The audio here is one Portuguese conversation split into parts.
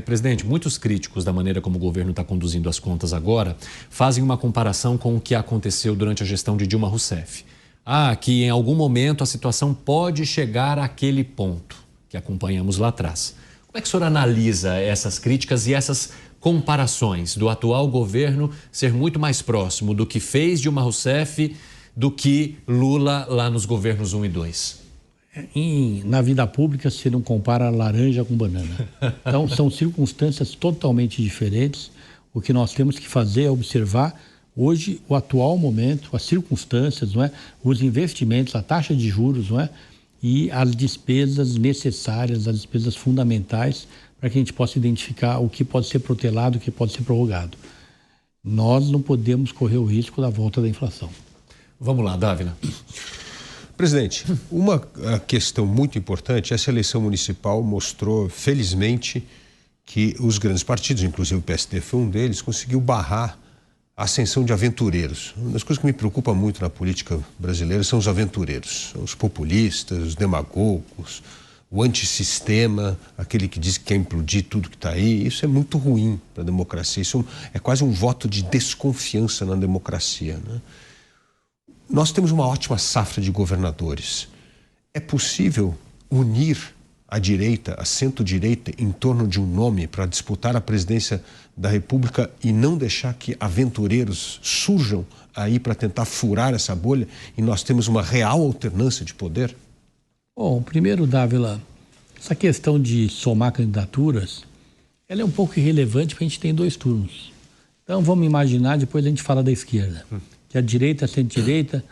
Presidente, muitos críticos da maneira como o governo está conduzindo as contas agora fazem uma comparação com o que aconteceu durante a gestão de Dilma Rousseff. Que em algum momento a situação pode chegar àquele ponto que acompanhamos lá atrás. Como é que o senhor analisa essas críticas e essas comparações do atual governo ser muito mais próximo do que fez Dilma Rousseff do que Lula lá nos governos 1 e 2? Na vida pública, você não compara laranja com banana. Então, são circunstâncias totalmente diferentes. O que nós temos que fazer é observar hoje o atual momento, as circunstâncias, não é? Os investimentos, a taxa de juros, não é? E as despesas necessárias, as despesas fundamentais, para que a gente possa identificar o que pode ser protelado, o que pode ser prorrogado. Nós não podemos correr o risco da volta da inflação. Vamos lá, Dávila. Presidente, uma questão muito importante, essa eleição municipal mostrou, felizmente, que os grandes partidos, inclusive o PSD foi um deles, conseguiu barrar a ascensão de aventureiros. Uma das coisas que me preocupa muito na política brasileira são os aventureiros, os populistas, os demagogos, o antissistema, aquele que diz que quer implodir tudo que está aí. Isso é muito ruim para a democracia, isso é quase um voto de desconfiança na democracia, né? Nós temos uma ótima safra de governadores. É possível unir a direita, a centro-direita, em torno de um nome para disputar a presidência da República e não deixar que aventureiros surjam aí para tentar furar essa bolha e nós temos uma real alternância de poder? Bom, primeiro, Dávila, essa questão de somar candidaturas, ela é um pouco irrelevante porque a gente tem 2 turnos. Então vamos imaginar, depois a gente fala da esquerda, que a direita e a centro-direita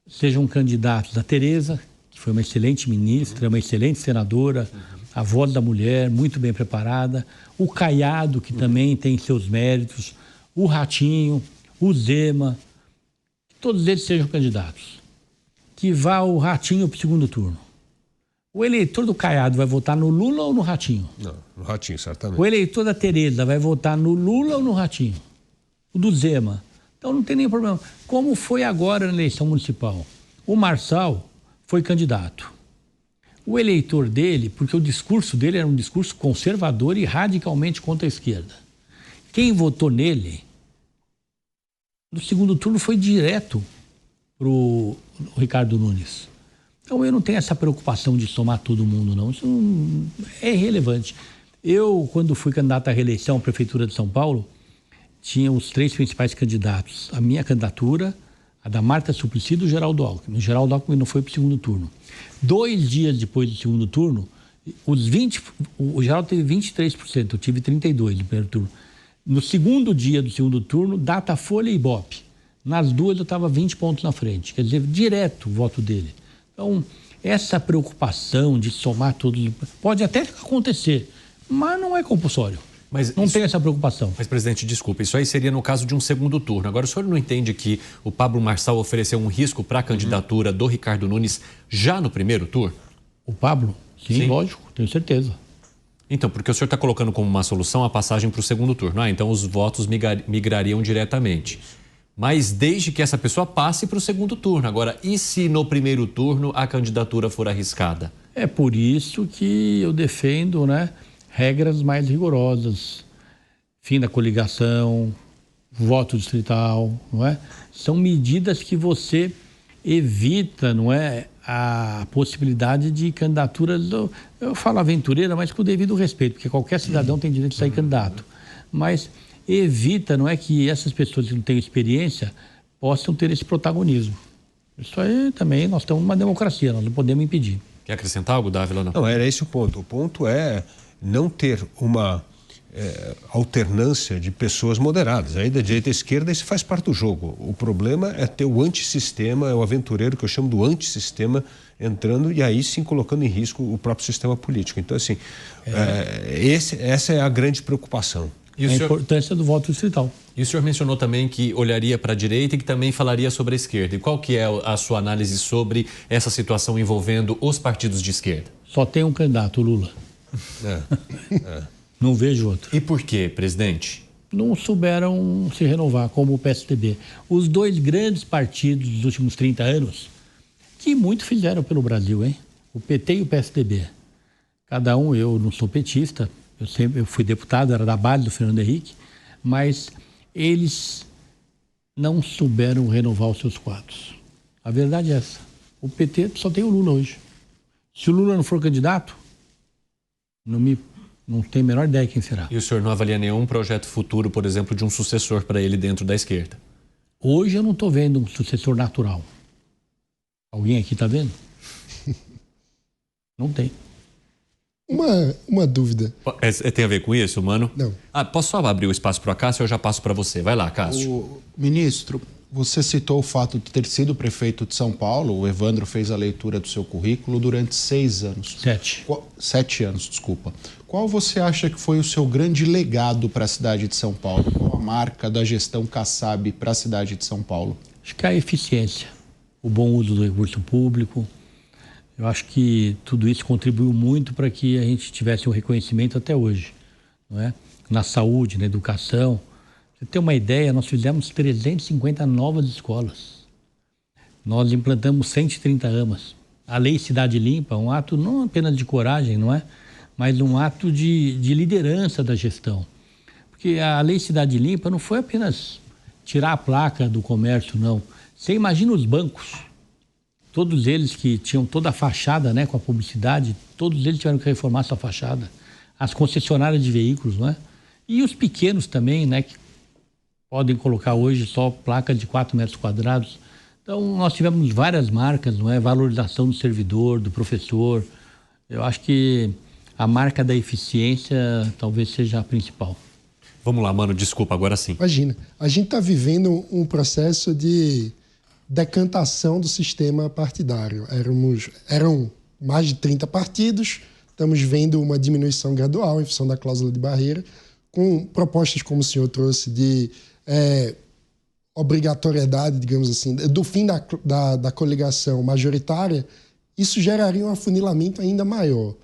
sejam candidatos. A Tereza, que foi uma excelente ministra, uma excelente senadora, a voz da mulher, muito bem preparada, o Caiado, que também tem seus méritos, o Ratinho, o Zema, todos eles sejam candidatos. Que vá o Ratinho para o segundo turno. O eleitor do Caiado vai votar no Lula ou no Ratinho? Não, no Ratinho, certamente. O eleitor da Tereza vai votar no Lula ou no Ratinho? O do Zema? Então não tem nenhum problema. Como foi agora na eleição municipal? O Marçal foi candidato. O eleitor dele, porque o discurso dele era um discurso conservador e radicalmente contra a esquerda. Quem votou nele, no segundo turno foi direto para o Ricardo Nunes. Então eu não tenho essa preocupação de somar todo mundo, não. Isso não é irrelevante. Eu, quando fui candidato à reeleição à Prefeitura de São Paulo, tinha os 3 principais candidatos. A minha candidatura, a da Marta Suplicy e do Geraldo Alckmin. O Geraldo Alckmin não foi para o segundo turno. 2 dias depois do segundo turno, o Geraldo teve 23%, eu tive 32% no primeiro turno. No segundo dia do segundo turno, Datafolha e Ibope. Nas duas eu estava 20 pontos na frente. Quer dizer, direto o voto dele. Então, essa preocupação de somar todos... Pode até acontecer, mas não é compulsório. Mas não tem essa preocupação. Mas, presidente, desculpa, isso aí seria no caso de um segundo turno. Agora, o senhor não entende que o Pablo Marçal ofereceu um risco para a candidatura do Ricardo Nunes já no primeiro turno? O Pablo? Sim, lógico, tenho certeza. Então, porque o senhor está colocando como uma solução a passagem para o segundo turno. Então os votos migrariam diretamente. Mas desde que essa pessoa passe para o segundo turno. Agora, e se no primeiro turno a candidatura for arriscada? É por isso que eu defendo, regras mais rigorosas, fim da coligação, voto distrital, não é? São medidas que você evita, não é, a possibilidade de candidaturas, eu falo aventureira, mas com o devido respeito, porque qualquer cidadão tem direito de sair candidato, mas evita, não é, que essas pessoas que não têm experiência possam ter esse protagonismo. Isso aí também, nós estamos numa democracia, nós não podemos impedir. Quer acrescentar algo, Dávila? Não, era esse o ponto. O ponto é não ter uma alternância de pessoas moderadas. Aí da direita à esquerda isso faz parte do jogo. O problema é ter o antissistema, é o aventureiro que eu chamo do antissistema entrando e aí sim colocando em risco o próprio sistema político. Então assim, essa é a grande preocupação. E a importância do voto distrital. E o senhor mencionou também que olharia para a direita e que também falaria sobre a esquerda. E qual que é a sua análise sobre essa situação envolvendo os partidos de esquerda? Só tem um candidato, o Lula. Não vejo outro. E por quê, presidente? Não souberam se renovar, como o PSDB. Os 2 grandes partidos dos últimos 30 anos, que muito fizeram pelo Brasil, hein? O PT e o PSDB. Cada um, eu não sou petista, eu fui deputado, era da base do Fernando Henrique, mas eles não souberam renovar os seus quadros. A verdade é essa. O PT só tem o Lula hoje. Se o Lula não for candidato, não tenho a menor ideia quem será. E o senhor não avalia nenhum projeto futuro, por exemplo, de um sucessor para ele dentro da esquerda? Hoje eu não estou vendo um sucessor natural. Alguém aqui está vendo? Não tem. Uma dúvida. Tem a ver com isso, mano? Não. Posso só abrir o espaço para o Cássio? Eu já passo para você. Vai lá, Cássio. Ministro, você citou o fato de ter sido prefeito de São Paulo. O Evandro fez a leitura do seu currículo durante 6 anos. 7 anos, desculpa. Qual você acha que foi o seu grande legado para a cidade de São Paulo? Qual a marca da gestão Kassab para a cidade de São Paulo? Acho que a eficiência, o bom uso do recurso público. Eu acho que tudo isso contribuiu muito para que a gente tivesse um reconhecimento até hoje, não é? Na saúde, na educação. Pra você ter uma ideia, nós fizemos 350 novas escolas. Nós implantamos 130 AMAs. A Lei Cidade Limpa, um ato não apenas de coragem, não é? Mas um ato de liderança da gestão. Porque a Lei Cidade Limpa não foi apenas tirar a placa do comércio, não. Você imagina os bancos. Todos eles que tinham toda a fachada, né, com a publicidade, todos eles tiveram que reformar sua fachada. As concessionárias de veículos, não é? E os pequenos também, né, que podem colocar hoje só placa de 4 metros quadrados. Então, nós tivemos várias marcas, não é? Valorização do servidor, do professor. Eu acho que a marca da eficiência talvez seja a principal. Vamos lá, mano, desculpa, agora sim. Imagina, a gente está vivendo um processo de decantação do sistema partidário. Eram mais de 30 partidos, estamos vendo uma diminuição gradual em função da cláusula de barreira, com propostas como o senhor trouxe de obrigatoriedade, digamos assim, do fim da coligação majoritária. Isso geraria um afunilamento ainda maior.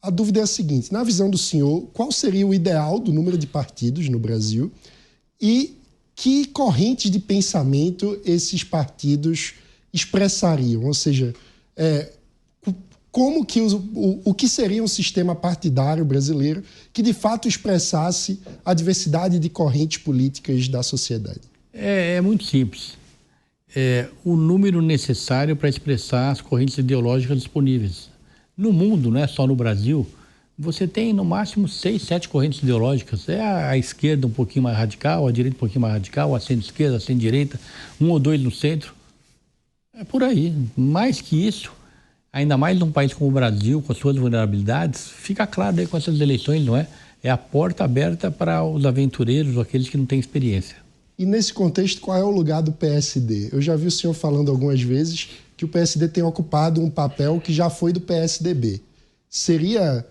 A dúvida é a seguinte: na visão do senhor, qual seria o ideal do número de partidos no Brasil e que correntes de pensamento esses partidos expressariam? Ou seja, como que o que seria um sistema partidário brasileiro que de fato expressasse a diversidade de correntes políticas da sociedade? É muito simples. O número necessário para expressar as correntes ideológicas disponíveis. No mundo, não é só no Brasil, você tem no máximo 6, 7 correntes ideológicas. É a esquerda um pouquinho mais radical, a direita um pouquinho mais radical, a centro-esquerda, a centro-direita, 1 ou 2 no centro. É por aí. Mais que isso, ainda mais num país como o Brasil, com as suas vulnerabilidades, fica claro aí com essas eleições, não é? É a porta aberta para os aventureiros, aqueles que não têm experiência. E nesse contexto, qual é o lugar do PSD? Eu já vi o senhor falando algumas vezes que o PSD tem ocupado um papel que já foi do PSDB. Seria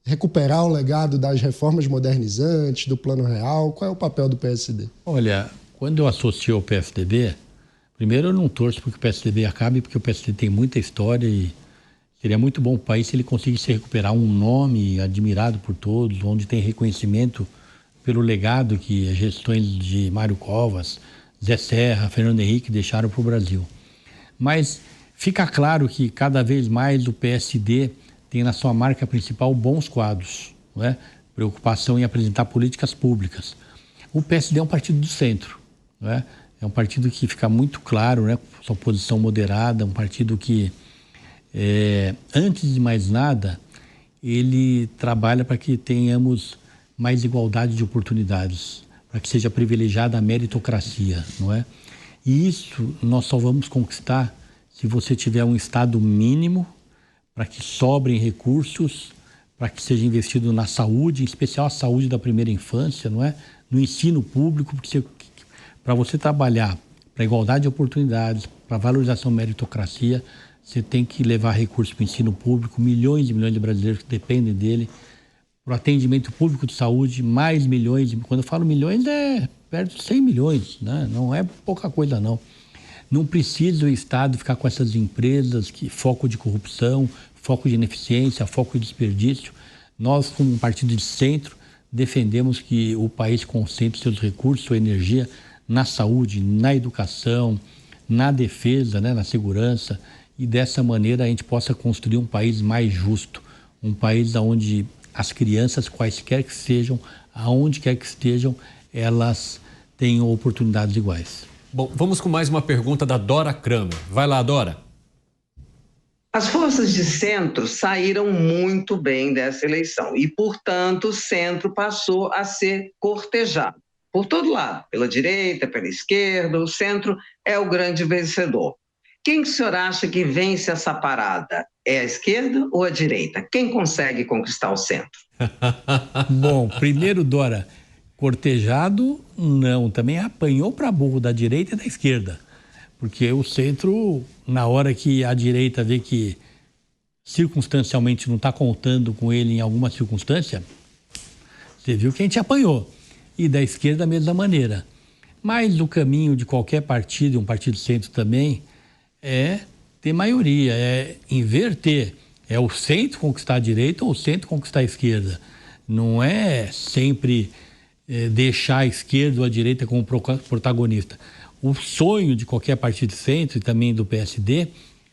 recuperar o legado das reformas modernizantes, do Plano Real? Qual é o papel do PSD? Olha, quando eu associo ao PSDB, primeiro eu não torço para que o PSDB acabe, porque o PSDB tem muita história e seria muito bom para o país se ele conseguisse recuperar um nome admirado por todos, onde tem reconhecimento pelo legado que as gestões de Mário Covas, Zé Serra, Fernando Henrique deixaram para o Brasil. Mas fica claro que cada vez mais o PSD tem na sua marca principal bons quadros, não é? Preocupação em apresentar políticas públicas. O PSD é um partido do centro, não é? É um partido que fica muito claro, né? Sua posição moderada, um partido que, antes de mais nada, ele trabalha para que tenhamos mais igualdade de oportunidades, para que seja privilegiada a meritocracia, não é? E isso nós só vamos conquistar se você tiver um Estado mínimo para que sobrem recursos, para que seja investido na saúde, em especial a saúde da primeira infância, não é? No ensino público, porque para você trabalhar para a igualdade de oportunidades, para a valorização da meritocracia, você tem que levar recursos para o ensino público, milhões e milhões de brasileiros que dependem dele, para o atendimento público de saúde, mais milhões, quando eu falo milhões é perto de 100 milhões, né? Não é pouca coisa não. Não precisa o Estado ficar com essas empresas que foco de corrupção, foco de ineficiência, foco de desperdício. Nós, como um partido de centro, defendemos que o país concentre seus recursos, sua energia na saúde, na educação, na defesa, né, na segurança, e dessa maneira a gente possa construir um país mais justo, um país onde as crianças, quaisquer que sejam, aonde quer que estejam, elas tenham oportunidades iguais. Bom, vamos com mais uma pergunta da Dora Kramer. Vai lá, Dora. As forças de centro saíram muito bem dessa eleição e, portanto, o centro passou a ser cortejado por todo lado, pela direita, pela esquerda. O centro é o grande vencedor. Quem que o senhor acha que vence essa parada? É a esquerda ou a direita? Quem consegue conquistar o centro? Bom, primeiro, Dora, cortejado não, também apanhou para burro da direita e da esquerda. Porque o centro, na hora que a direita vê que circunstancialmente não está contando com ele em alguma circunstância, você viu que a gente apanhou. E da esquerda da mesma maneira. Mas o caminho de qualquer partido, e um partido centro também, é ter maioria, é inverter. É o centro conquistar a direita ou o centro conquistar a esquerda. Não é sempre deixar a esquerda ou a direita como protagonista. O sonho de qualquer partido de centro e também do PSD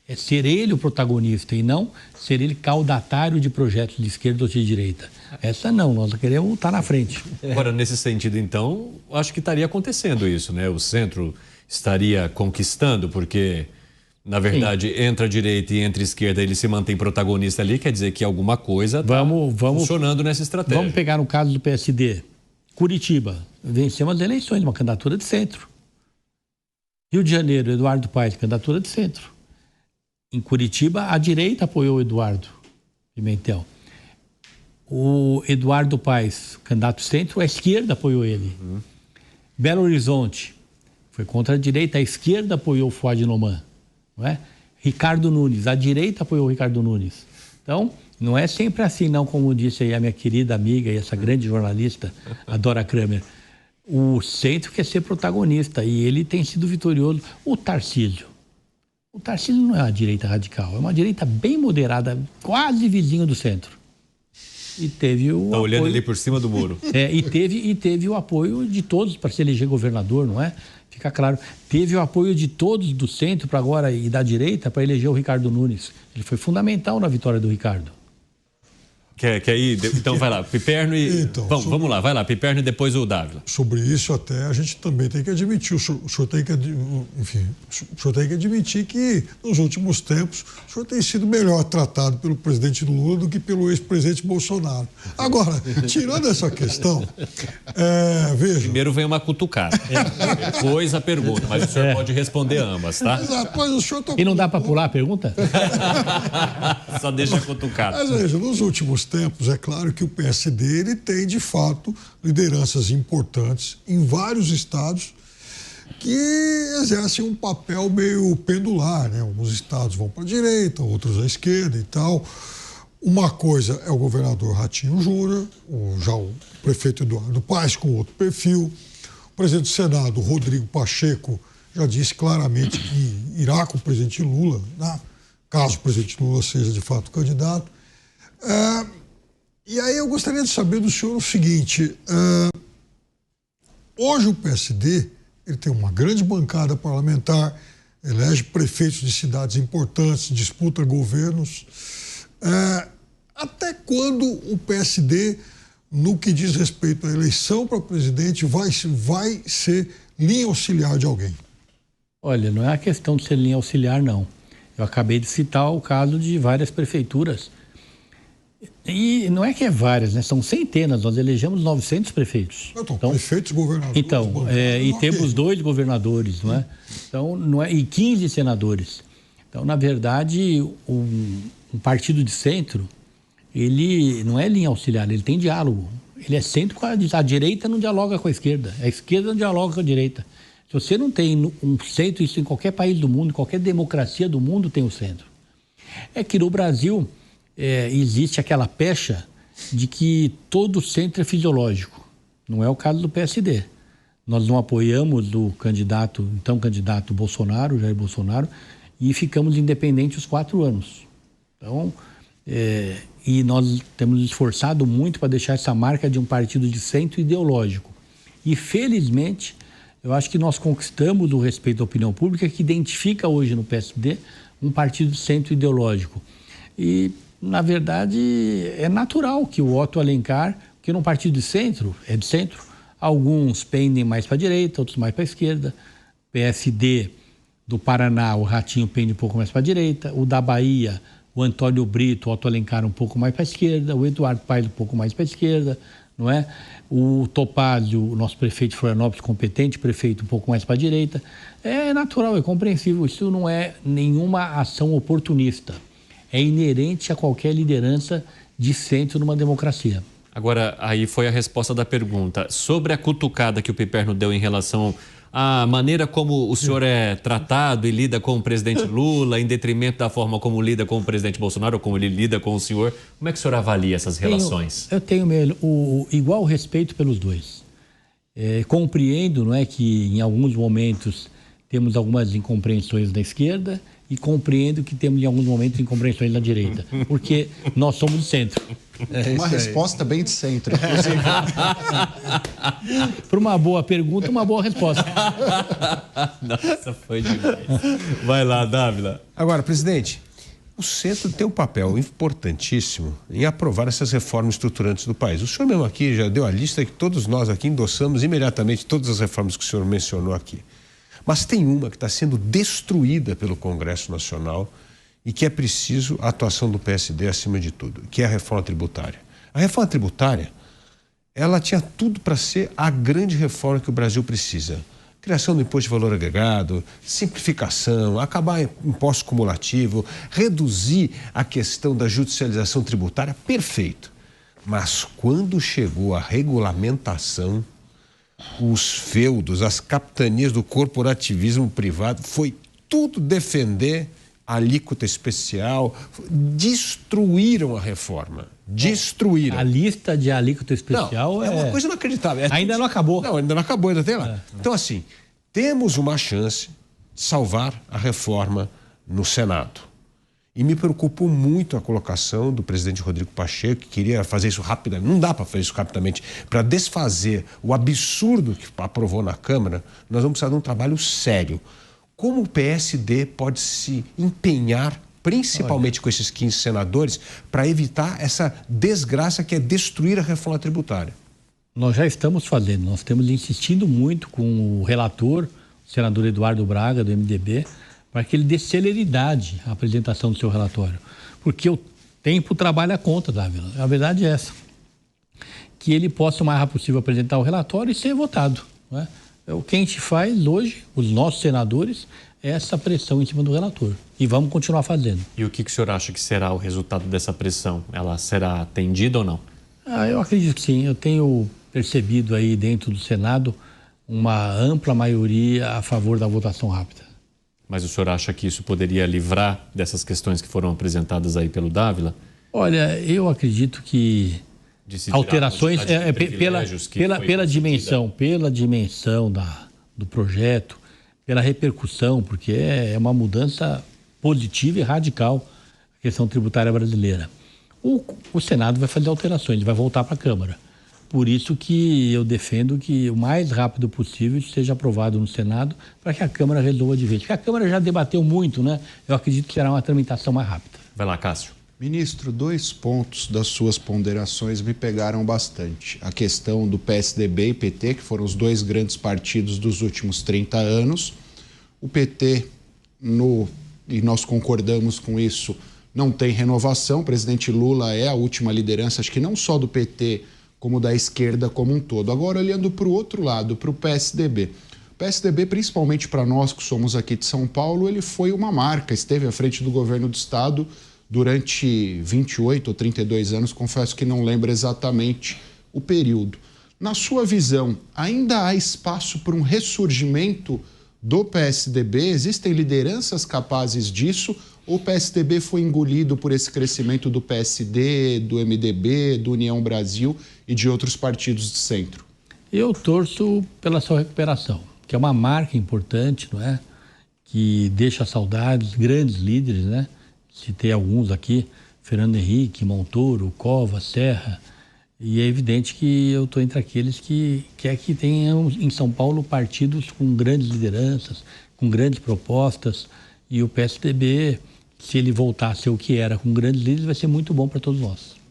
é ser ele o protagonista e não ser ele caudatário de projetos de esquerda ou de direita. Essa não, nós queremos estar na frente. Agora, nesse sentido, então, acho que estaria acontecendo isso, né? O centro estaria conquistando, porque, na verdade, sim, entre a direita e entre a esquerda ele se mantém protagonista ali, quer dizer que alguma coisa está funcionando nessa estratégia. Vamos pegar no caso do PSD. Curitiba, vencemos as eleições, uma candidatura de centro. Rio de Janeiro, Eduardo Paes, candidatura de centro. Em Curitiba, a direita apoiou o Eduardo Pimentel. O Eduardo Paes, candidato de centro, a esquerda apoiou ele. Belo Horizonte, foi contra a direita, a esquerda apoiou o Fuad Noman. Não é? Ricardo Nunes, a direita apoiou o Ricardo Nunes. Então, não é sempre assim, não, como disse aí a minha querida amiga e essa grande jornalista, a Dora Kramer. O centro quer ser protagonista e ele tem sido vitorioso. O Tarcísio não é uma direita radical, é uma direita bem moderada, quase vizinho do centro. E teve o apoio... olhando ali por cima do muro. E teve o apoio de todos para se eleger governador, não é? Fica claro. Teve o apoio de todos do centro para agora e da direita para eleger o Ricardo Nunes. Ele foi fundamental na vitória do Ricardo. Quer ir? Então vai lá, Piperno e... Então, vamos lá, vai lá, Piperno e depois o Dávila. Sobre isso até a gente também tem que admitir, o senhor tem que admitir que nos últimos tempos o senhor tem sido melhor tratado pelo presidente Lula do que pelo ex-presidente Bolsonaro. Agora, tirando essa questão, veja... Primeiro vem uma cutucada, depois a pergunta, mas o senhor pode responder ambas, tá? Exato, mas o senhor E não dá para pular a pergunta? Só deixa cutucada. Mas veja, nos últimos tempos, é claro que o PSD ele tem, de fato, lideranças importantes em vários estados que exercem um papel meio pendular, né? Alguns estados vão para a direita, outros à esquerda e tal. Uma coisa é o governador Ratinho Júnior, o prefeito Eduardo Paes com outro perfil. O presidente do Senado, Rodrigo Pacheco, já disse claramente que irá com o presidente Lula, né? Caso o presidente Lula seja de fato candidato. E aí eu gostaria de saber do senhor o seguinte, hoje o PSD ele tem uma grande bancada parlamentar, elege prefeitos de cidades importantes, disputa governos. Até quando o PSD, no que diz respeito à eleição para presidente, vai ser linha auxiliar de alguém? Olha, não é a questão de ser linha auxiliar, não. Eu acabei de citar o caso de várias prefeituras. E não é que é várias, né? São centenas. Nós elegemos 900 prefeitos. Então, prefeitos, governadores. Então, e temos 2 governadores, não é? Então, não é, e 15 senadores. Então, na verdade, um partido de centro, ele não é linha auxiliar, ele tem diálogo. Ele é centro com a direita não dialoga com a esquerda não dialoga com a direita. Se você não tem um centro, isso em qualquer país do mundo, qualquer democracia do mundo tem um centro. É que no Brasil existe aquela pecha de que todo centro é fisiológico. Não é o caso do PSD. Nós não apoiamos o candidato Bolsonaro, Jair Bolsonaro, e ficamos independentes os 4 anos. Então, e nós temos esforçado muito para deixar essa marca de um partido de centro ideológico. E, felizmente, eu acho que nós conquistamos o respeito da opinião pública que identifica hoje no PSD um partido de centro ideológico. E na verdade, é natural que o Otto Alencar, que num partido de centro, alguns pendem mais para a direita, outros mais para a esquerda. PSD do Paraná, o Ratinho pende um pouco mais para a direita. O da Bahia, o Antônio Brito, o Otto Alencar um pouco mais para a esquerda. O Eduardo Paes um pouco mais para a esquerda, não é? O Topázio, o nosso prefeito de Florianópolis, competente prefeito, um pouco mais para a direita. É natural, é compreensível. Isso não é nenhuma ação oportunista. É inerente a qualquer liderança de centro numa democracia. Agora, aí foi a resposta da pergunta. Sobre a cutucada que o Piperno deu em relação à maneira como o senhor é tratado e lida com o presidente Lula, em detrimento da forma como lida com o presidente Bolsonaro, ou como ele lida com o senhor, como é que o senhor avalia essas relações? Eu tenho igual respeito pelos dois. Compreendo, não é, que em alguns momentos temos algumas incompreensões da esquerda e compreendo que temos em alguns momentos incompreensões da direita, porque nós somos de centro. Uma resposta bem de centro, inclusive. Para uma boa pergunta, uma boa resposta. Nossa, foi demais. Vai lá, Dávila. Agora, presidente, o centro tem um papel importantíssimo em aprovar essas reformas estruturantes do país. O senhor mesmo aqui já deu a lista que todos nós aqui endossamos imediatamente todas as reformas que o senhor mencionou aqui. Mas tem uma que está sendo destruída pelo Congresso Nacional e que é preciso a atuação do PSD acima de tudo, que é a reforma tributária. A reforma tributária, ela tinha tudo para ser a grande reforma que o Brasil precisa. Criação do imposto de valor agregado, simplificação, acabar imposto cumulativo, reduzir a questão da judicialização tributária, perfeito. Mas quando chegou a regulamentação, os feudos, as capitanias do corporativismo privado, foi tudo defender a alíquota especial, destruíram a reforma. Destruíram. A lista de alíquota especial não, é uma coisa inacreditável. Ainda não acabou. Não, ainda não acabou, ainda tem lá. Então, assim, temos uma chance de salvar a reforma no Senado. E me preocupou muito a colocação do presidente Rodrigo Pacheco, que queria fazer isso rapidamente. Não dá para fazer isso rapidamente. Para desfazer o absurdo que aprovou na Câmara, nós vamos precisar de um trabalho sério. Como o PSD pode se empenhar, principalmente com esses 15 senadores, para evitar essa desgraça que é destruir a reforma tributária? Nós já estamos fazendo, nós estamos insistindo muito com o relator, o senador Eduardo Braga, do MDB, para que ele dê celeridade à apresentação do seu relatório. Porque o tempo trabalha contra, Dávila. A verdade é essa. Que ele possa o mais rápido possível apresentar o relatório e ser votado, não é? O que a gente faz hoje, os nossos senadores, é essa pressão em cima do relator. E vamos continuar fazendo. E o que o senhor acha que será o resultado dessa pressão? Ela será atendida ou não? Eu acredito que sim. Eu tenho percebido aí dentro do Senado uma ampla maioria a favor da votação rápida. Mas o senhor acha que isso poderia livrar dessas questões que foram apresentadas aí pelo Dávila? Olha, eu acredito que alterações pela dimensão do projeto, pela repercussão, porque é uma mudança positiva e radical a questão tributária brasileira. O Senado vai fazer alterações, ele vai voltar para a Câmara. Por isso que eu defendo que o mais rápido possível isso seja aprovado no Senado para que a Câmara resolva de vez. Porque a Câmara já debateu muito, né? Eu acredito que será uma tramitação mais rápida. Vai lá, Cássio. Ministro, 2 pontos das suas ponderações me pegaram bastante. A questão do PSDB e PT, que foram os 2 grandes partidos dos últimos 30 anos. O PT, e nós concordamos com isso, não tem renovação. O presidente Lula é a última liderança, acho que não só do PT, como da esquerda como um todo. Agora, olhando para o outro lado, para o PSDB. O PSDB, principalmente para nós que somos aqui de São Paulo, ele foi uma marca, esteve à frente do governo do Estado durante 28 ou 32 anos, confesso que não lembro exatamente o período. Na sua visão, ainda há espaço para um ressurgimento do PSDB? Existem lideranças capazes disso? Ou o PSDB foi engolido por esse crescimento do PSD, do MDB, do União Brasil e de outros partidos de centro? Eu torço pela sua recuperação, que é uma marca importante, não é? Que deixa saudades, grandes líderes, né? Citei alguns aqui, Fernando Henrique, Montoro, Cova, Serra, e é evidente que eu estou entre aqueles que quer que tenham em São Paulo partidos com grandes lideranças, com grandes propostas, e o PSDB, se ele voltar a ser o que era com grandes líderes, vai ser muito bom para todos nós.